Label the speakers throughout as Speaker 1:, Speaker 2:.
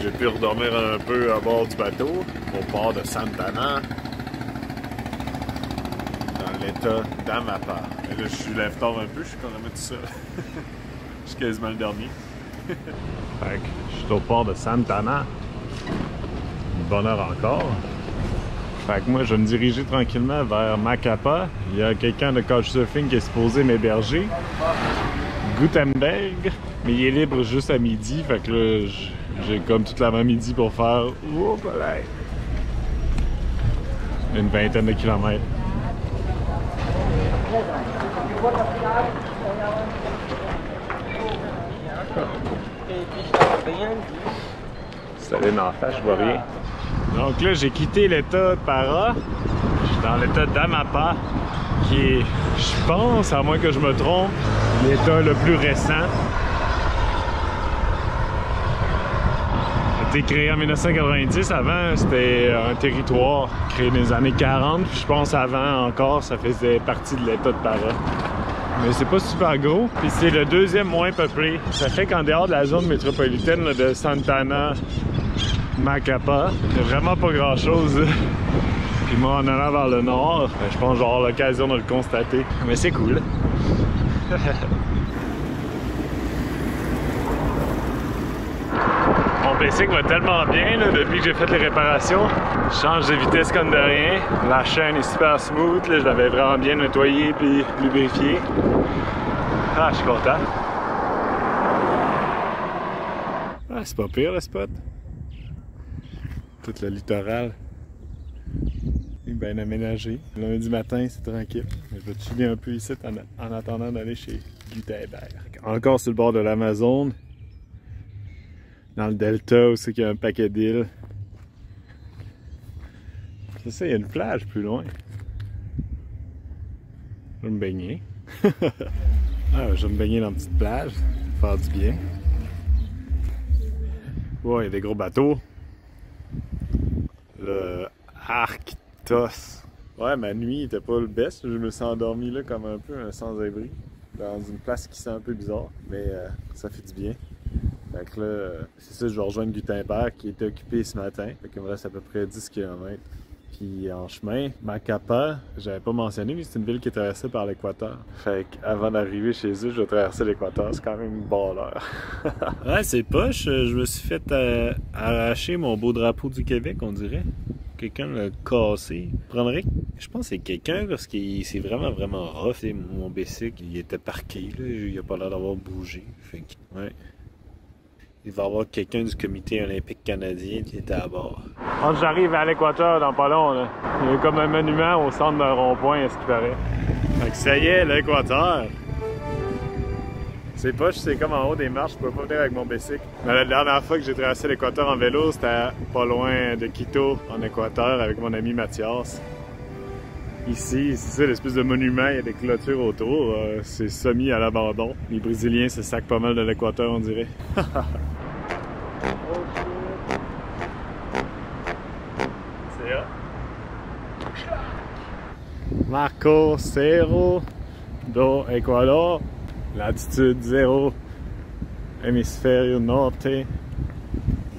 Speaker 1: J'ai pu redormir un peu à bord du bateau, au port de Santa-Ana, dans l'état d'Amapá. Et là, je suis lève-tard un peu, je suis quand même tout seul. Je suis quasiment le dernier. Fait que je suis au port de Santa-Ana. Bonne heure encore. Fait que moi, je vais me diriger tranquillement vers Macapa. Il y a quelqu'un de Couchsurfing qui est supposé m'héberger. Gutenberg, mais il est libre juste à midi. Fait que là, j'ai comme toute l'avant-midi pour faire une vingtaine de kilomètres. Salut en face, je vois rien. Donc là, j'ai quitté l'état de Para. Je suis dans l'état d'Amapá, qui est, je pense, à moins que je me trompe, l'état le plus récent. A été créé en 1990. Avant, c'était un territoire créé dans les années 40. Puis je pense avant encore, ça faisait partie de l'état de Para. Mais c'est pas super gros. Puis c'est le deuxième moins peuplé. Ça fait qu'en dehors de la zone métropolitaine là, de Santa-Ana, Macapa, il n'y a vraiment pas grand chose. Puis moi, en allant vers le nord, je pense que je vais avoir l'occasion de le constater. Mais c'est cool. Mon bicycle va tellement bien là, depuis que j'ai fait les réparations. Je change de vitesse comme de rien. La chaîne est super smooth. Là, je l'avais vraiment bien nettoyée puis lubrifiée. Ah, je suis content. Ah, c'est pas pire le spot. Tout le littoral est bien aménagé. Lundi matin, c'est tranquille. Je vais chiller un peu ici en attendant d'aller chez Gutenberg. Encore sur le bord de l'Amazone. Dans le delta aussi, qu'il y a un paquet d'îles. C'est ça, il y a une plage plus loin. Je vais me baigner. Ah, je vais me baigner dans une petite plage. Faire du bien. Ouais, il y a des gros bateaux. Le Arctos. Ouais, ma nuit était pas le best. Je me suis endormi là comme un peu un sans-abri. Dans une place qui sent un peu bizarre. Mais ça fait du bien. Fait que là, c'est ça, je vais rejoindre Gutenberg qui était occupé ce matin. Fait qu'il me reste à peu près 10 km. Puis en chemin, Macapa, j'avais pas mentionné, mais c'est une ville qui est traversée par l'équateur. Fait qu'avant d'arriver chez eux, je vais traverser l'équateur. C'est quand même une bonne heure. Ouais, c'est poche. Je me suis fait arracher mon beau drapeau du Québec, on dirait. Quelqu'un l'a cassé. Je pense que c'est quelqu'un parce que c'est vraiment rough. Mon bicycle, il était parqué. Là. Il a pas l'air d'avoir bougé. Fait que, ouais. Il va y avoir quelqu'un du comité olympique canadien qui était à bord. Quand j'arrive à l'équateur dans pas long, là, il y a comme un monument au centre d'un rond-point, à ce qui paraît. Fait que ça y est, l'équateur. C'est poche, c'est comme en haut des marches, je peux pas venir avec mon bicycle. Mais la dernière fois que j'ai traversé l'équateur en vélo, c'était pas loin de Quito, en Équateur, avec mon ami Mathias. Ici, c'est ça, l'espèce de monument, il y a des clôtures autour, c'est semi à l'abandon. Les Brésiliens se sacent pas mal de l'équateur, on dirait. C'est là. Marco Cerro do Ecuador, latitude 0, hémisphère norte,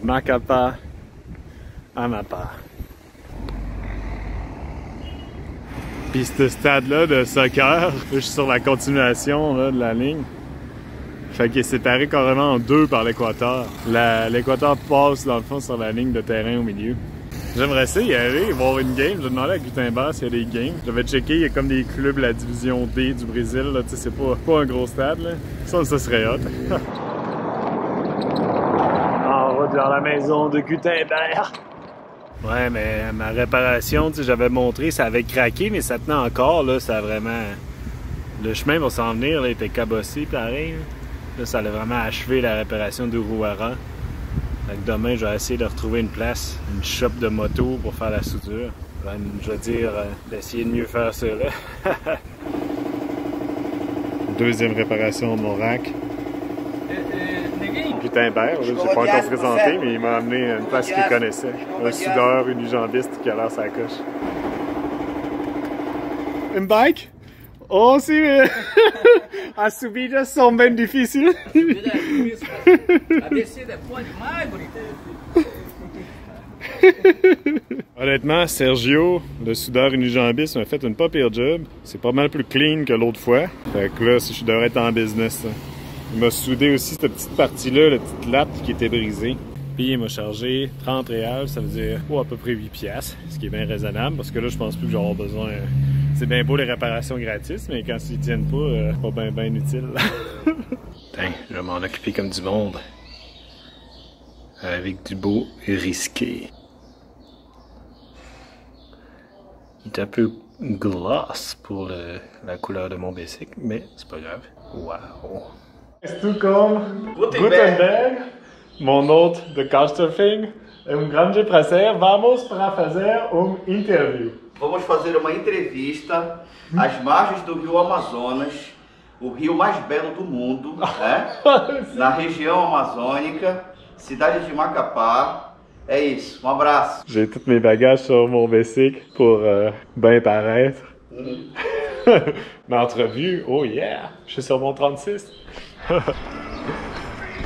Speaker 1: Macapa, Amapá. Puis ce stade-là de soccer, je suis sur la continuation là, de la ligne. Fait qu'il est séparé carrément en deux par l'équateur. L'équateur passe dans le fond sur la ligne de terrain au milieu. J'aimerais ça y aller, voir une game. J'ai demandé à Gutenberg s'il y a des games. J'avais checké, il y a comme des clubs de la division D du Brésil. Tu sais, c'est pas un gros stade. Là. Ça serait hot. En route vers la maison de Gutenberg. Ouais, mais ma réparation, tu sais, j'avais montré, ça avait craqué, mais ça tenait encore, là, ça a vraiment... Le chemin pour s'en venir, là, était cabossé, pareil. Là, ça allait vraiment achevé la réparation d'Uruara. Fait que demain, je vais essayer de retrouver une place, une shop de moto pour faire la soudure. Je vais dire, d'essayer de mieux faire ça, là. Deuxième réparation de mon rack. Gutenberg, je ne l'ai pas encore présenté, mais il m'a amené une place qu'il connaissait. Un soudeur unijambiste qui a l'air sa coche. Une bike? Oh, sim! A subida são bem difíceis.
Speaker 2: A descida é boa demais, bonita.
Speaker 1: Honnêtement, Sergio, le soudeur unijambiste, m'a fait une pas pire job. C'est pas mal plus clean que l'autre fois. Fait que là, je devrais être en business. Là. Il m'a soudé aussi cette petite partie-là, la petite latte qui était brisée. Puis il m'a chargé 30 réals, ça veut dire à peu près 8 piastres, ce qui est bien raisonnable parce que là, je pense plus que j'aurai besoin. C'est bien beau les réparations gratis, mais quand ils tiennent pas, c'est pas bien utile. Putain, je vais m'en occuper comme du monde. Avec du beau et risqué. Il est un peu gloss pour la couleur de mon bicycle, mais c'est pas grave. Wow! C'est tout comme Gutenberg, mon hôte de Couchsurfing, grande prazer. Vamos para fazer interview.
Speaker 3: Vamos fazer uma entrevista às margens do rio Amazonas, o rio mais belo do mundo, né? Na região amazônica, cidade de Macapá. É isso, um abraço.
Speaker 1: J'ai tous mes bagages sur mon bicycle pour bien paraître. L'entrevue, oh yeah, je suis sur mon 36.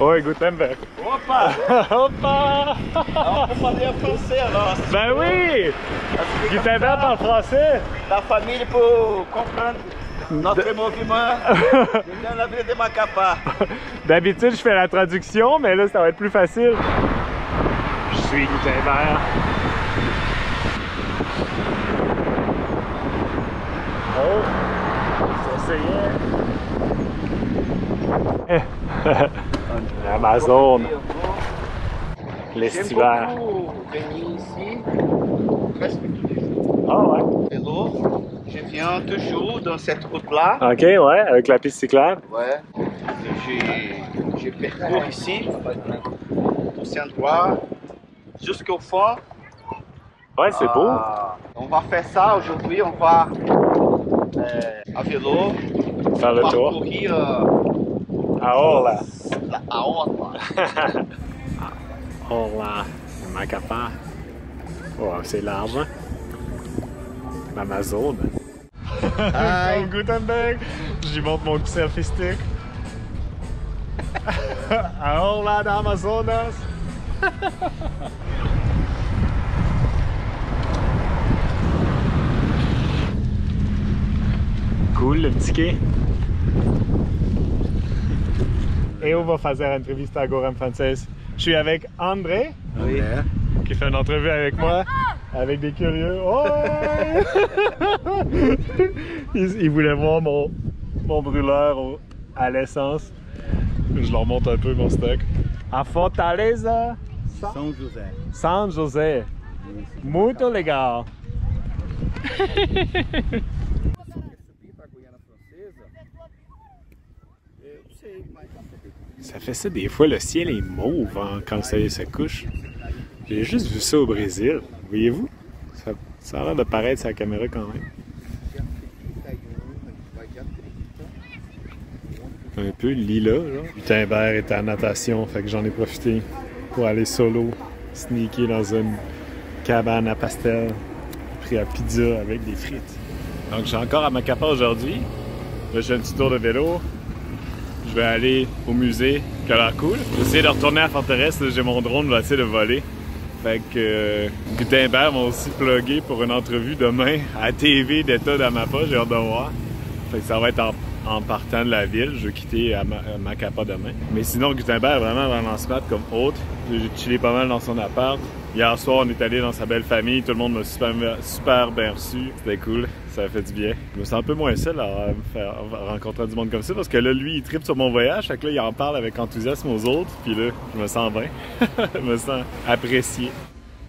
Speaker 1: Oi, Gutenberg. Opa! Opa!
Speaker 3: On peut parler français alors.
Speaker 1: Ben oui! Gutenberg parle français.
Speaker 3: La famille pour comprendre notre mouvement dans la ville de Macapá.
Speaker 1: D'habitude, je fais la traduction, mais là, ça va être plus facile. Je suis Gutenberg. Oh! Ça, c'est L'Amazone. L'estival.
Speaker 3: Venir ici presque tous les jours.
Speaker 1: Ah ouais?
Speaker 3: Vélo, je viens toujours dans cette route-là.
Speaker 1: Ok, ouais, avec la piste cyclable.
Speaker 3: Ouais. Je parcours ici, tout cet endroit, jusqu'au fond.
Speaker 1: Ouais, c'est beau.
Speaker 3: On va faire ça aujourd'hui, on va à vélo,
Speaker 1: Faire le tour.
Speaker 3: parcourir
Speaker 1: À Orla.
Speaker 3: à Orla.
Speaker 1: Orla, Macapá. Oh, c'est large, hein? L'Amazone.
Speaker 3: Hi.
Speaker 1: Gutenberg, j'y montre mon selfie stick. À Orla d'Amazonas. Cool, le petit quai. Et on va faire une entrevue à Goram Française. Je suis avec André,
Speaker 3: Oui.
Speaker 1: qui fait une entrevue avec moi, avec des curieux. Oh! Ils voulaient voir mon brûleur à l'essence. Je leur montre un peu mon stock. À Fortaleza,
Speaker 3: São José.
Speaker 1: San José. Muito legal. Ça fait ça des fois, le ciel est mauve hein, quand le soleil se couche. J'ai juste vu ça au Brésil. Voyez-vous? Ça a l'air de paraître sur la caméra quand même. Un peu lilas, genre. Gutenberg était en natation, fait que j'en ai profité pour aller solo, sneaker dans une cabane à pastel, pris à pizza avec des frites. Donc je suis encore à Macapá aujourd'hui. Là, j'ai un petit tour de vélo. Je vais aller au musée, qui a l'air cool. Je vais essayer de retourner à la forteresse, j'ai mon drone, je vais essayer de voler. Fait que Gutenberg m'a aussi plugué pour une entrevue demain à TV d'État d'Amapá, j'ai hâte de voir. Fait que ça va être en partant de la ville, je vais quitter Macapá demain. Mais sinon, Gutenberg est vraiment smart comme hôte. J'ai chillé pas mal dans son appart. Hier soir, on est allé dans sa belle famille, tout le monde m'a super bien reçu. C'était cool, ça a fait du bien. Je me sens un peu moins seul à rencontrer du monde comme ça parce que là, lui, il tripe sur mon voyage, fait que là, il en parle avec enthousiasme aux autres, puis là, je me sens bien, je me sens apprécié.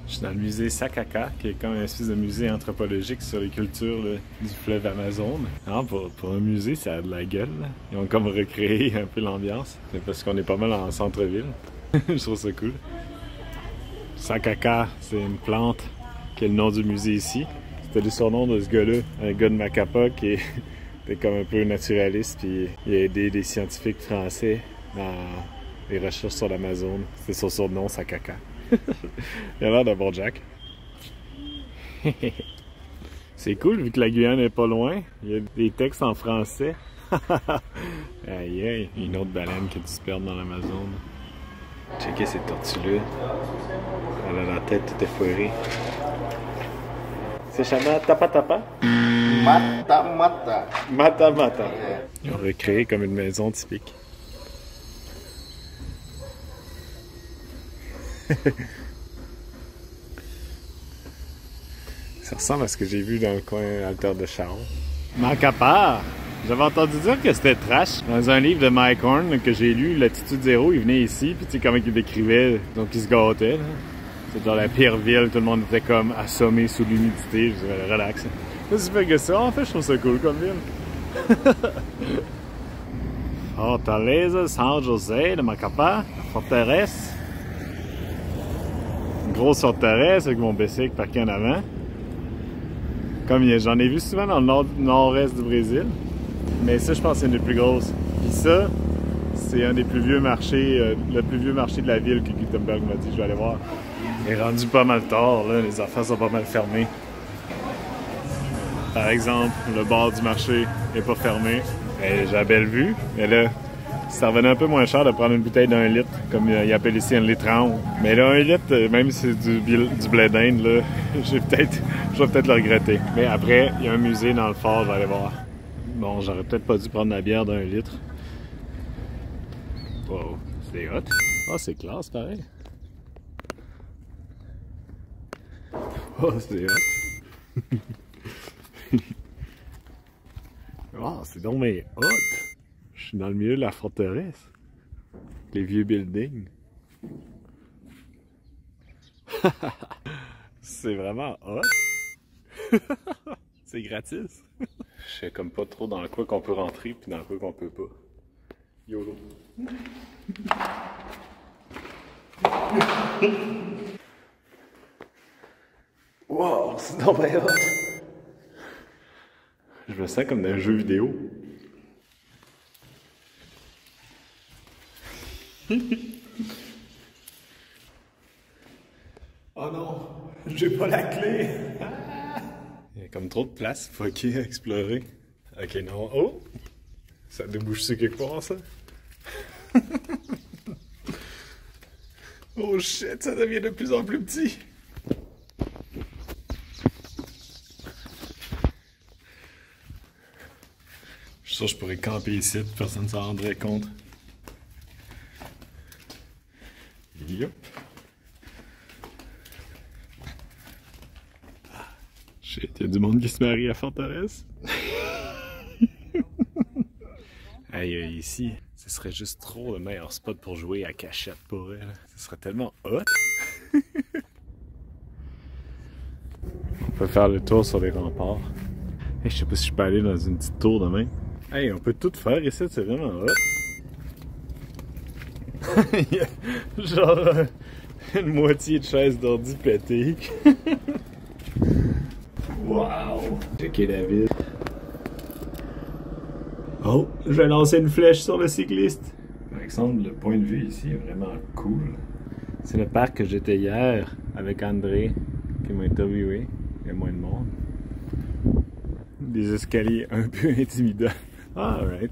Speaker 1: Je suis dans le musée Sakaka, qui est comme un espèce de musée anthropologique sur les cultures là, du fleuve Amazone. Ah, pour un musée, ça a de la gueule. Là. Ils ont comme recréé un peu l'ambiance. C'est parce qu'on est pas mal en centre-ville. Je trouve ça cool. Sakaka, c'est une plante qui est le nom du musée ici. C'était le surnom de ce gars-là, un gars de Macapá qui était comme un peu naturaliste, puis il a aidé des scientifiques français dans les recherches sur l'Amazone. C'était son surnom, Sakaka. Il a l'air d'un bon Jack. C'est cool vu que la Guyane est pas loin. Il y a des textes en français. Aïe aïe, une autre baleine qui a dû se perdre dans l'Amazon. Checkez cette tortue-là. Elle a la tête toute effoirée. C'est Chama Tapa Tapa?
Speaker 3: Mata Mata.
Speaker 1: Mata Mata. Ils ont recréé comme une maison typique. Ça ressemble à ce que j'ai vu dans le coin Alter de Charles. Macapá! J'avais entendu dire que c'était trash. Dans un livre de Mike Horn que j'ai lu, Latitude Zéro, il venait ici, puis tu sais comment il décrivait, donc il se gâtait. C'est dans la pire ville, tout le monde était comme assommé sous l'humidité. Je disais, relax. C'est super que ça. En fait, je trouve ça cool comme ville. Fortaleza San José de Macapá, forteresse. Une grosse forteresse avec mon bicycle parqué en avant. Comme j'en ai vu souvent dans le nord-est du Brésil. Mais ça, je pense que c'est une des plus grosses. Puis ça, c'est un des plus vieux marchés, le plus vieux marché de la ville que Gutenberg m'a dit. Je vais aller voir. Il est rendu pas mal tard, là. Les affaires sont pas mal fermées. Par exemple, le bar du marché n'est pas fermé. J'ai la belle vue. Mais là, ça revenait un peu moins cher de prendre une bouteille d'1 litre, comme il appelle ici 1 litre 30. Mais là, 1 litre, même si c'est du blé d'Inde, là, je vais peut-être le regretter. Mais après, il y a un musée dans le fort, je vais aller voir. Bon, j'aurais peut-être pas dû prendre la bière d'1 litre. Wow, c'est hot. Ah, c'est classe, pareil. Oh, c'est hot. Oh, c'est donc mais hot. Je suis dans le milieu de la forteresse. Les vieux buildings. C'est vraiment hot. C'est gratis. Je sais comme pas trop dans quoi qu'on peut rentrer puis dans quoi qu'on peut pas. YOLO. Wow, c'est donc bien hot. Je me sens comme dans un jeu vidéo. Oh non, j'ai pas la clé. Il y a comme trop de place, fucké à explorer. Ok, non. Oh! Ça débouche sur quelque part, ça? Oh shit, ça devient de plus en plus petit. Je suis sûr que je pourrais camper ici, personne ne s'en rendrait compte. Yup. Shit, y'a du monde qui se marie à Forteresse. Hey, ici, ce serait juste trop le meilleur spot pour jouer à cachette pour elle. Ce serait tellement hot. On peut faire le tour sur les remparts. Hey, je sais pas si je peux aller dans une petite tour demain. Hey, on peut tout faire ici, c'est vraiment hot. Genre une moitié de chaise d'ordi pétée. Wow! Checker la ville. Oh, je vais lancer une flèche sur le cycliste. Par exemple, le point de vue ici est vraiment cool. C'est le parc que j'étais hier avec André qui m'a interviewé. Il y a moins de monde. Des escaliers un peu intimidants. Ah, alright.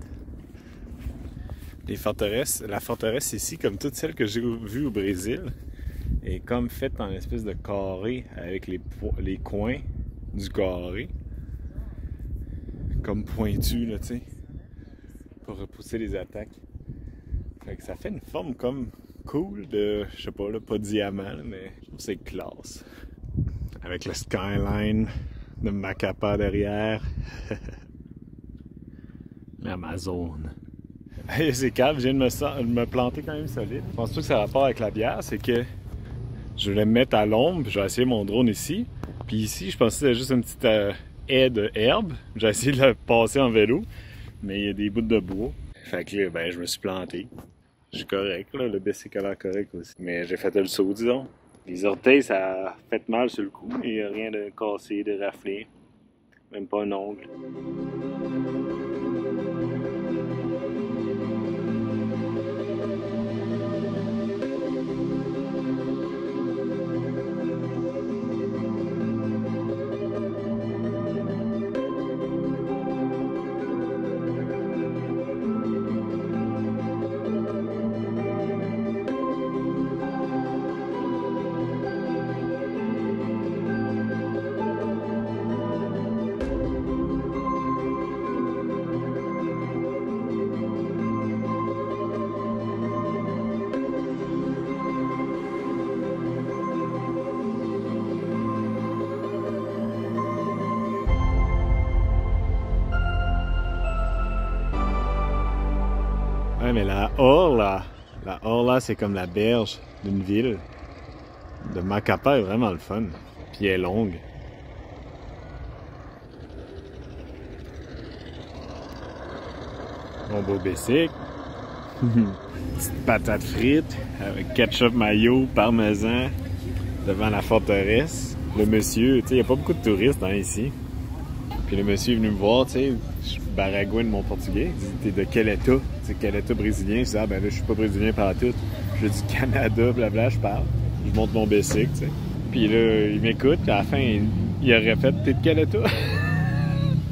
Speaker 1: Les forteresses, la forteresse ici, comme toutes celles que j'ai vues au Brésil, est comme faite en espèce de carré avec les coins du carré. Comme pointus, là, tu sais. Pour repousser les attaques. Fait que ça fait une forme comme cool de, je sais pas, là, pas diamant, là, mais je trouve que c'est classe. Avec le skyline de Macapá derrière. L'Amazone. Hey, c'est calme, je viens de me planter quand même solide. Je pense pas que ça a rapport avec la bière, c'est que je voulais me mettre à l'ombre, puis je vais essayer mon drone ici. Puis ici, je pensais que c'était juste une petite haie de herbe. J'ai essayé de la passer en vélo, mais il y a des bouts de bois. Fait que là, ben, je me suis planté. Je suis correct, là, le bicycle a l'air correct aussi. Mais j'ai fait le saut, disons. Les orteils, ça a fait mal sur le coup, mais il n'y a rien de cassé, de raflé. Même pas un ongle. Ouais, mais la Orla, c'est comme la berge d'une ville. De Macapa est vraiment le fun. Puis elle est longue. Mon beau basic. Petite patate frite avec ketchup mayo, parmesan devant la forteresse. Le monsieur, tu sais, il n'y a pas beaucoup de touristes ici. Puis le monsieur est venu me voir, tu sais, je baragouine mon portugais. Il dit, t'es de quel état? C'est quel état brésilien? Je dis, ah ben là, je suis pas brésilien par tout. Je dis Canada, blabla, je parle. Je monte mon basic, tu sais. Puis là, il m'écoute, puis à la fin, il aurait fait, t'es de quel état?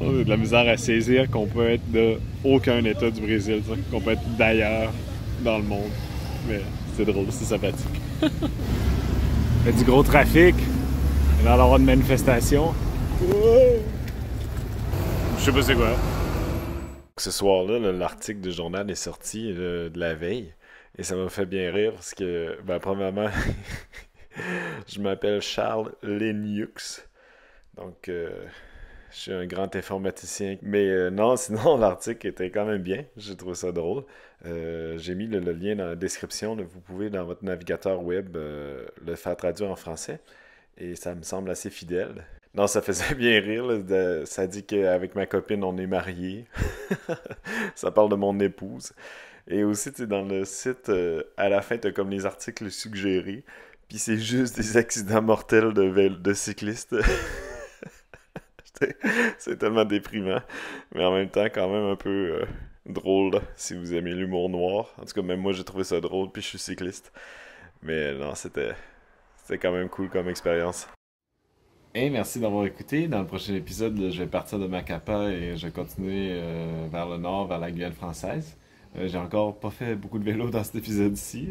Speaker 1: On a de la misère à saisir qu'on peut être de aucun état du Brésil, qu'on peut être d'ailleurs dans le monde. Mais c'est drôle, c'est sympathique. Il y a du gros trafic. Il va y avoir une manifestation. Je sais pas c'est quoi. Ce soir-là, l'article du journal est sorti de la veille. Et ça m'a fait bien rire parce que, ben, premièrement, je m'appelle Charles Leniux. Donc, je suis un grand informaticien. Mais non, sinon, l'article était quand même bien. J'ai trouvé ça drôle. J'ai mis le lien dans la description. Là. Vous pouvez, dans votre navigateur web, le faire traduire en français. Et ça me semble assez fidèle. Non, ça faisait bien rire. Là, ça dit qu'avec ma copine, on est mariés. Ça parle de mon épouse. Et aussi, tu sais, dans le site, à la fin, tu as comme les articles suggérés. Puis c'est juste des accidents mortels de cyclistes. C'est tellement déprimant. Mais en même temps, quand même un peu drôle, là, si vous aimez l'humour noir. En tout cas, même moi, j'ai trouvé ça drôle, puis je suis cycliste. Mais non, c'était quand même cool comme expérience. Hey, merci d'avoir écouté. Dans le prochain épisode, je vais partir de Macapa et je vais continuer vers le nord, vers la Guyane française. J'ai encore pas fait beaucoup de vélo dans cet épisode-ci.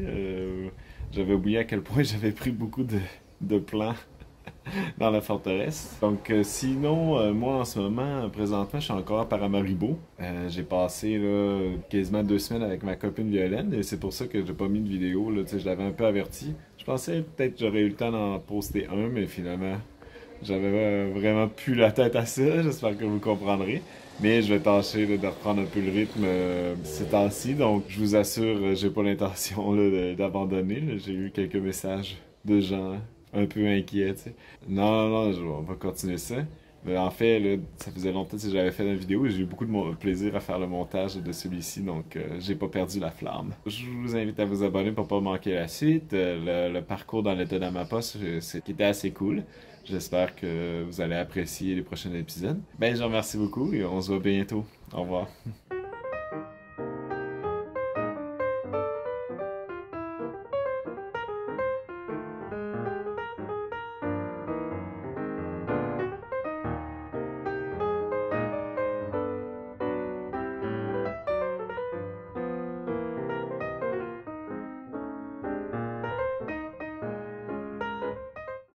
Speaker 1: J'avais oublié à quel point j'avais pris beaucoup de plans dans la forteresse. Donc sinon, moi en ce moment, présentement, je suis encore à Paramaribo. J'ai passé là, quasiment 2 semaines avec ma copine Violaine et c'est pour ça que j'ai pas mis de vidéo. Là, je l'avais un peu averti. Je pensais peut-être que j'aurais eu le temps d'en poster un, mais finalement, j'avais vraiment plus la tête à ça. J'espère que vous comprendrez. Mais je vais tâcher là, de reprendre un peu le rythme ces temps-ci. Donc, je vous assure, j'ai pas l'intention d'abandonner. J'ai eu quelques messages de gens un peu inquiets. T'sais. Non, on va continuer ça. Mais en fait, là, ça faisait longtemps que j'avais fait une vidéo et j'ai eu beaucoup de plaisir à faire le montage de celui-ci. Donc, j'ai pas perdu la flamme. Je vous invite à vous abonner pour pas manquer la suite. Le parcours dans l'état d'Amapá, c'était assez cool. J'espère que vous allez apprécier les prochains épisodes. Ben, je vous remercie beaucoup et on se voit bientôt. Au revoir.